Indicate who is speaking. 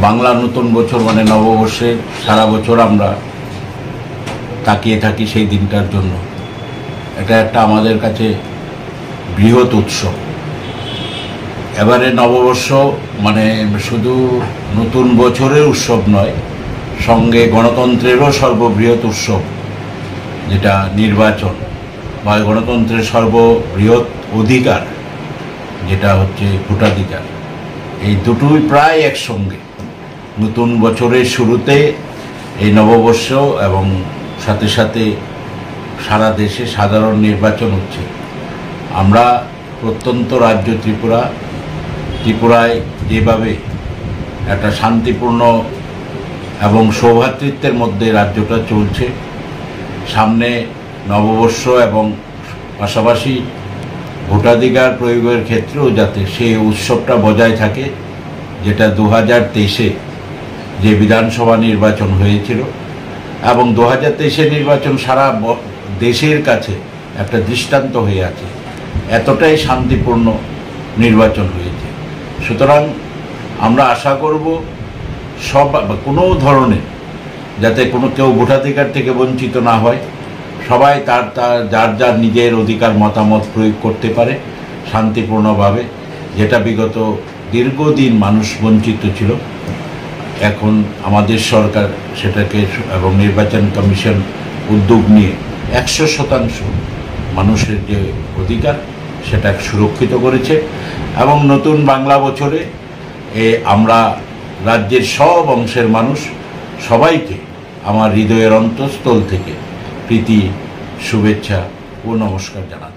Speaker 1: বাংলা নতুন বছর মানে নববর্ষে সারা বছর আমরা তাকিয়ে থাকি সেই দিনটার জন্য। এটা একটা আমাদের কাছে বৃহৎ উৎসব। এবারে নববর্ষ মানে শুধু নতুন বছরের উৎসব নয়, সঙ্গে গণতন্ত্রেরও সর্ববৃহৎ উৎসব, যেটা নির্বাচন বা গণতন্ত্রের সর্ববৃহৎ অধিকার যেটা হচ্ছে ভোটাধিকার। এই দুটোই প্রায় একসঙ্গে। নতুন বছরের শুরুতে এই নববর্ষ এবং সাথে সাথে সারা দেশে সাধারণ নির্বাচন হচ্ছে। আমরা প্রত্যন্ত রাজ্য ত্রিপুরায় যেভাবে একটা শান্তিপূর্ণ এবং সৌভ্রাতৃত্বের মধ্যে রাজ্যটা চলছে, সামনে নববর্ষ এবং পাশাপাশি ভোটাধিকার প্রয়োগের ক্ষেত্রেও যাতে সেই উৎসবটা বজায় থাকে, যেটা 2023-এ যে বিধানসভা নির্বাচন হয়েছিল এবং 2023-এর নির্বাচন সারা দেশের কাছে একটা দৃষ্টান্ত হয়ে আছে। এতটাই শান্তিপূর্ণ নির্বাচন হয়েছে। সুতরাং আমরা আশা করব কোনো ধরনের যাতে কেউ ভোটাধিকার থেকে বঞ্চিত না হয়, সবাই যার নিজের অধিকার মতামত প্রয়োগ করতে পারে শান্তিপূর্ণভাবে, যেটা বিগত দীর্ঘদিন মানুষ বঞ্চিত ছিল। এখন আমাদের সরকার সেটাকে এবং নির্বাচন কমিশন উদ্যোগ নিয়ে 100% মানুষের যে অধিকার সেটা সুরক্ষিত করেছে। এবং নতুন বাংলা বছরে আমরা রাজ্যের সব অংশের মানুষ সবাইকে আমার হৃদয়ের অন্তঃস্থল থেকে প্রীতি, শুভেচ্ছা ও নমস্কার জানাচ্ছি।